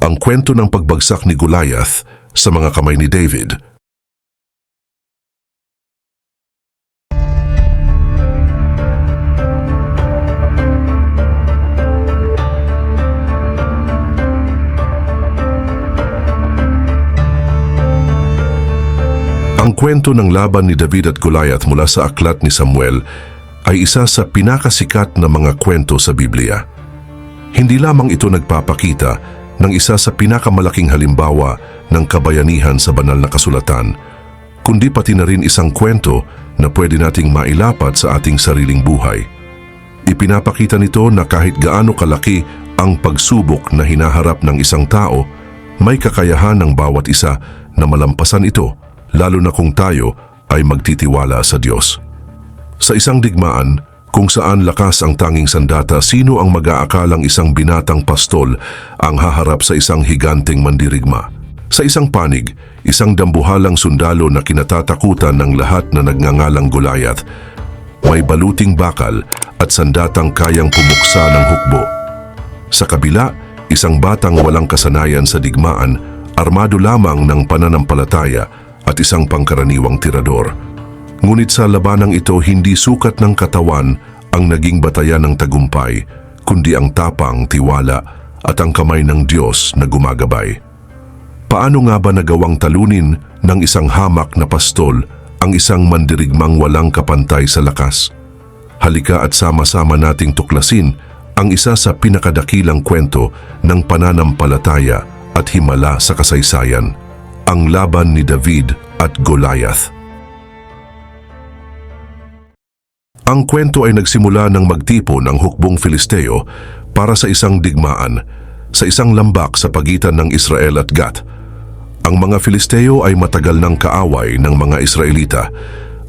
ang kwento ng pagbagsak ni Goliath sa mga kamay ni David. Ang kwento ng laban ni David at Goliath mula sa aklat ni Samuel ay isa sa pinakasikat na mga kwento sa Biblia. Hindi lamang ito nagpapakita ng isa sa pinakamalaking halimbawa ng kabayanihan sa banal na kasulatan, kundi pati na rin isang kwento na pwede nating mailapat sa ating sariling buhay. Ipinapakita nito na kahit gaano kalaki ang pagsubok na hinaharap ng isang tao, may kakayahan ng bawat isa na malampasan ito, lalo na kung tayo ay magtitiwala sa Diyos. Sa isang digmaan, kung saan lakas ang tanging sandata, sino ang mag-aakalang isang binatang pastol ang haharap sa isang higanteng mandirigma? Sa isang panig, isang dambuhalang sundalo na kinatatakutan ng lahat na nagngangalang Goliath, may baluting bakal at sandatang kayang pumuksa ng hukbo. Sa kabila, isang batang walang kasanayan sa digmaan, armado lamang ng pananampalataya at isang pangkaraniwang tirador. Ngunit sa labanang ito, hindi sukat ng katawan ang naging batayan ng tagumpay, kundi ang tapang, tiwala at ang kamay ng Diyos na gumagabay. Paano nga ba nagawang talunin ng isang hamak na pastol ang isang mandirigmang walang kapantay sa lakas? Halika at sama-sama nating tuklasin ang isa sa pinakadakilang kwento ng pananampalataya at himala sa kasaysayan, ang laban ni David at Goliath. Ang kwento ay nagsimula ng magtipon ng hukbong Filisteo para sa isang digmaan, sa isang lambak sa pagitan ng Israel at Gath. Ang mga Filisteo ay matagal ng kaaway ng mga Israelita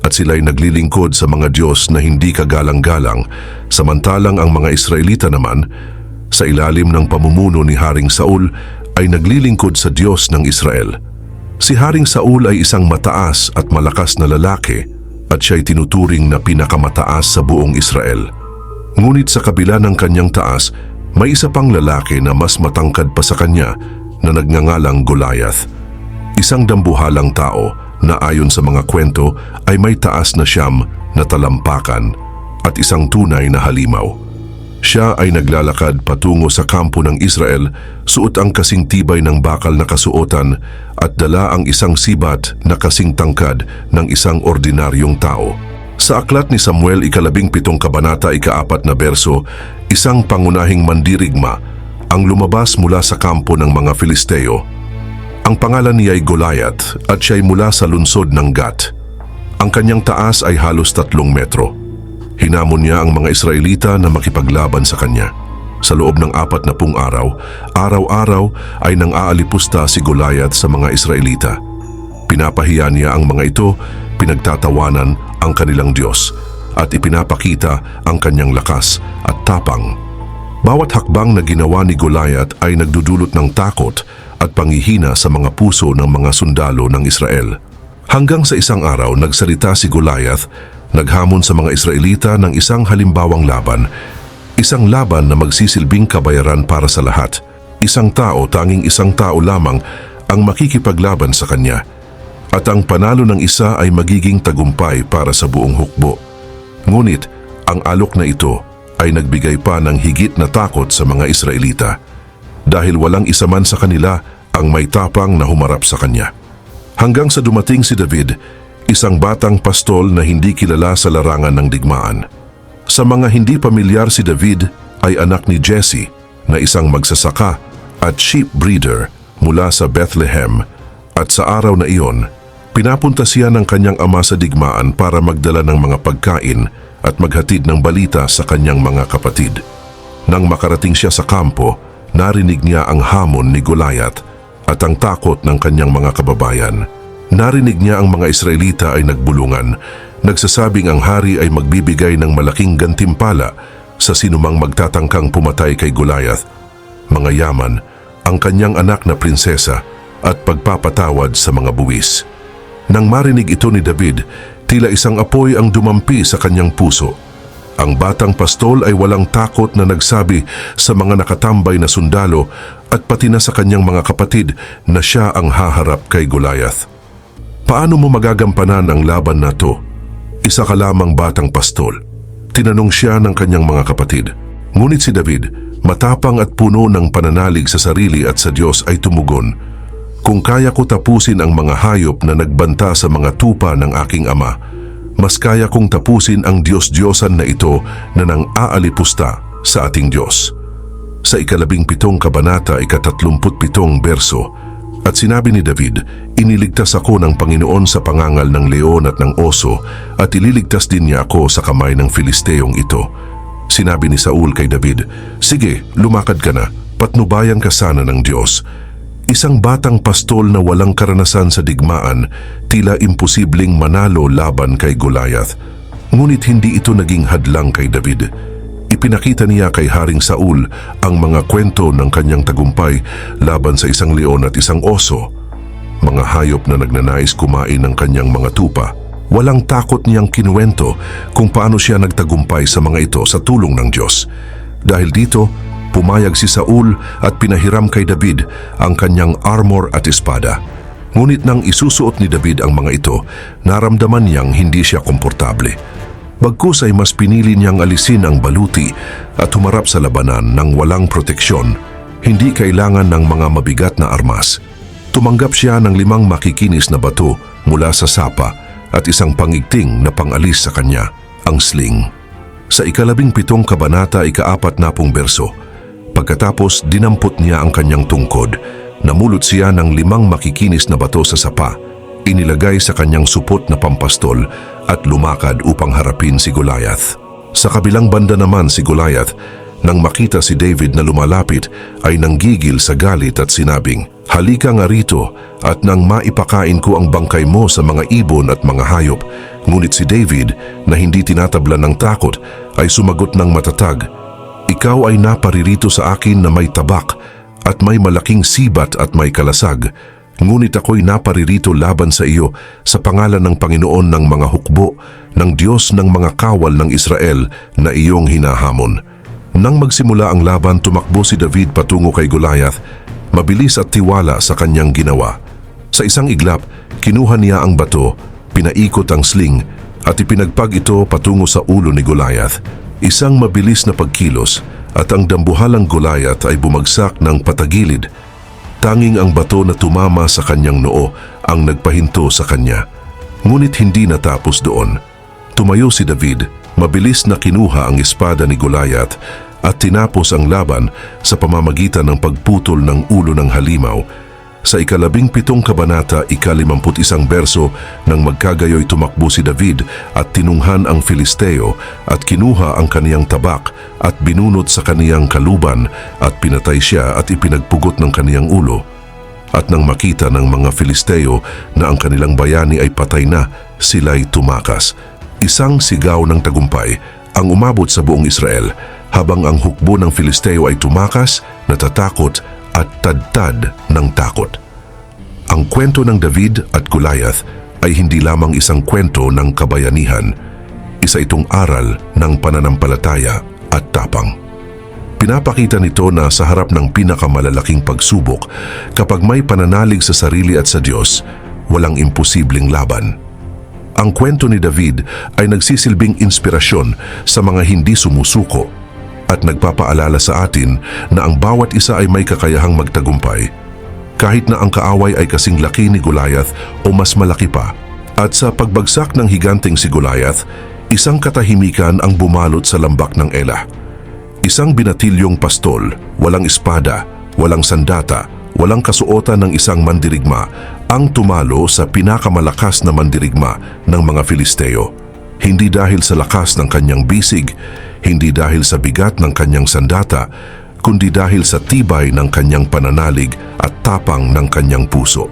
at sila'y naglilingkod sa mga Diyos na hindi kagalang-galang, samantalang ang mga Israelita naman, sa ilalim ng pamumuno ni Haring Saul, ay naglilingkod sa Diyos ng Israel. Si Haring Saul ay isang mataas at malakas na lalaki at siya'y tinuturing na pinakamataas sa buong Israel. Ngunit sa kabila ng kanyang taas, may isa pang lalaki na mas matangkad pa sa kanya na nagngangalang Goliath. Isang dambuhalang tao na ayon sa mga kwento ay may taas na siyam na talampakan at isang tunay na halimaw. Siya ay naglalakad patungo sa kampo ng Israel, suot ang kasing tibay ng bakal na kasuotan at dala ang isang sibat na kasing tangkad ng isang ordinaryong tao. Sa aklat ni Samuel, 17 kabanata, 4 na berso, isang pangunahing mandirigma ang lumabas mula sa kampo ng mga Filisteo. Ang pangalan niya ay Goliath at siya'y mula sa lungsod ng Gath. Ang kanyang taas ay halos 3 metro. Hinamon niya ang mga Israelita na makipaglaban sa kanya. Sa loob ng 40 araw, araw-araw ay nang-aalipusta si Goliath sa mga Israelita. Pinapahiya niya ang mga ito, pinagtatawanan ang kanilang Diyos, at ipinapakita ang kanyang lakas at tapang. Bawat hakbang na ginawa ni Goliath ay nagdudulot ng takot at panghihina sa mga puso ng mga sundalo ng Israel. Hanggang sa isang araw, nagsalita si Goliath, naghamon sa mga Israelita ng isang halimbawang laban, isang laban na magsisilbing kabayaran para sa lahat. Isang tao, tanging isang tao lamang ang makikipaglaban sa kanya, at ang panalo ng isa ay magiging tagumpay para sa buong hukbo. Ngunit ang alok na ito ay nagbigay pa ng higit na takot sa mga Israelita, dahil walang isa man sa kanila ang may tapang na humarap sa kanya. Hanggang sa dumating si David, isang batang pastol na hindi kilala sa larangan ng digmaan. Sa mga hindi pamilyar, si David ay anak ni Jesse na isang magsasaka at sheep breeder mula sa Bethlehem, at sa araw na iyon, pinapunta siya ng kanyang ama sa digmaan para magdala ng mga pagkain at maghatid ng balita sa kanyang mga kapatid. Nang makarating siya sa kampo, narinig niya ang hamon ni Goliath at ang takot ng kanyang mga kababayan. Narinig niya ang mga Israelita ay nagbulungan, nagsasabing ang hari ay magbibigay ng malaking gantimpala sa sinumang magtatangkang pumatay kay Goliath, mga yaman, ang kanyang anak na prinsesa at pagpapatawad sa mga buwis. Nang marinig ito ni David, tila isang apoy ang dumampi sa kanyang puso. Ang batang pastol ay walang takot na nagsabi sa mga nakatambay na sundalo at pati na sa kanyang mga kapatid na siya ang haharap kay Goliath. Paano mo magagampanan ang laban na to? Isa ka lamang batang pastol. Tinanong siya ng kanyang mga kapatid. Ngunit si David, matapang at puno ng pananalig sa sarili at sa Diyos ay tumugon, "Kung kaya ko tapusin ang mga hayop na nagbanta sa mga tupa ng aking ama, mas kaya kong tapusin ang Diyos-Diyosan na ito na nang aalipusta sa ating Diyos." Sa 17 kabanata, 37 berso, at sinabi ni David, "Iniligtas ako ng Panginoon sa pangangal ng leon at ng oso, at ililigtas din niya ako sa kamay ng Filisteyong ito." Sinabi ni Saul kay David, "Sige, lumakad ka na, patnubayan ka sana ng Diyos." Isang batang pastol na walang karanasan sa digmaan, tila imposibleng manalo laban kay Goliath. Ngunit hindi ito naging hadlang kay David. Ipinakita niya kay Haring Saul ang mga kwento ng kanyang tagumpay laban sa isang leon at isang oso, mga hayop na nagnanais kumain ng kanyang mga tupa. Walang takot niyang kinuwento kung paano siya nagtagumpay sa mga ito sa tulong ng Diyos. Dahil dito, pumayag si Saul at pinahiram kay David ang kanyang armor at espada. Ngunit nang isusuot ni David ang mga ito, naramdaman niyang hindi siya komportable. Bagkus ay mas pinili niyang alisin ang baluti at humarap sa labanan ng walang proteksyon, hindi kailangan ng mga mabigat na armas. Tumanggap siya ng 5 makikinis na bato mula sa sapa at isang pangigting na pangalis sa kanya, ang sling. Sa 17 kabanata, 4 berso, pagkatapos dinampot niya ang kanyang tungkod, namulot siya ng 5 makikinis na bato sa sapa, inilagay sa kanyang supot na pampastol at lumakad upang harapin si Goliath. Sa kabilang banda naman si Goliath, nang makita si David na lumalapit, ay nanggigil sa galit at sinabing, "Halika nga rito at nang maipakain ko ang bangkay mo sa mga ibon at mga hayop." Ngunit si David, na hindi tinatablan ng takot, ay sumagot ng matatag, "Ikaw ay naparirito sa akin na may tabak at may malaking sibat at may kalasag. Ngunit ako'y naparirito laban sa iyo sa pangalan ng Panginoon ng mga hukbo, ng Diyos ng mga kawal ng Israel na iyong hinahamon." Nang magsimula ang laban, tumakbo si David patungo kay Goliath, mabilis at tiwala sa kanyang ginawa. Sa isang iglap, kinuha niya ang bato, pinaikot ang sling at ipinagpag ito patungo sa ulo ni Goliath. Isang mabilis na pagkilos at ang dambuhalang Goliath ay bumagsak ng patagilid. Tanging ang bato na tumama sa kanyang noo ang nagpahinto sa kanya. Ngunit hindi natapos doon. Tumayo si David, mabilis na kinuha ang espada ni Goliath at tinapos ang laban sa pamamagitan ng pagputol ng ulo ng halimaw. Sa 17 kabanata, 51 berso, nang magkagayoy tumakbo si David at tinunghan ang Filisteo at kinuha ang kaniyang tabak at binunot sa kaniyang kaluban at pinatay siya at ipinagpugot ng kaniyang ulo. At nang makita ng mga Filisteo na ang kanilang bayani ay patay na, sila'y tumakas. Isang sigaw ng tagumpay ang umabot sa buong Israel habang ang hukbo ng Filisteo ay tumakas, natatakot at tadtad ng takot. Ang kwento ng David at Goliath ay hindi lamang isang kwento ng kabayanihan. Isa itong aral ng pananampalataya at tapang. Pinapakita nito na sa harap ng pinakamalalaking pagsubok, kapag may pananalig sa sarili at sa Diyos, walang imposibleng laban. Ang kwento ni David ay nagsisilbing inspirasyon sa mga hindi sumusuko at nagpapaalala sa atin na ang bawat isa ay may kakayahang magtagumpay, kahit na ang kaaway ay kasing laki ni Goliath o mas malaki pa. At sa pagbagsak ng higanteng si Goliath, isang katahimikan ang bumalot sa lambak ng Ela. Isang binatilyong pastol, walang espada, walang sandata, walang kasuotan ng isang mandirigma, ang tumalo sa pinakamalakas na mandirigma ng mga Filisteo. Hindi dahil sa lakas ng kanyang bisig, hindi dahil sa bigat ng kanyang sandata, kundi dahil sa tibay ng kanyang pananalig at tapang ng kanyang puso.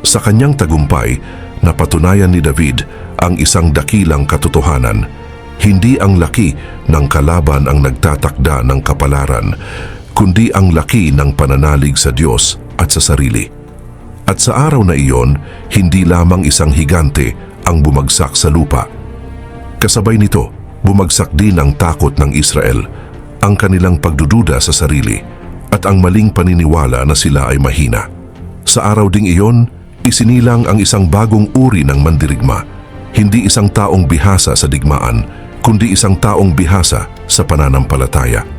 Sa kanyang tagumpay, napatunayan ni David ang isang dakilang katotohanan. Hindi ang laki ng kalaban ang nagtatakda ng kapalaran, kundi ang laki ng pananalig sa Diyos at sa sarili. At sa araw na iyon, hindi lamang isang higante ang bumagsak sa lupa. Kasabay nito, Bumagsak din ang takot ng Israel, ang kanilang pagdududa sa sarili, at ang maling paniniwala na sila ay mahina. Sa araw ding iyon, isinilang ang isang bagong uri ng mandirigma, hindi isang taong bihasa sa digmaan, kundi isang taong bihasa sa pananampalataya.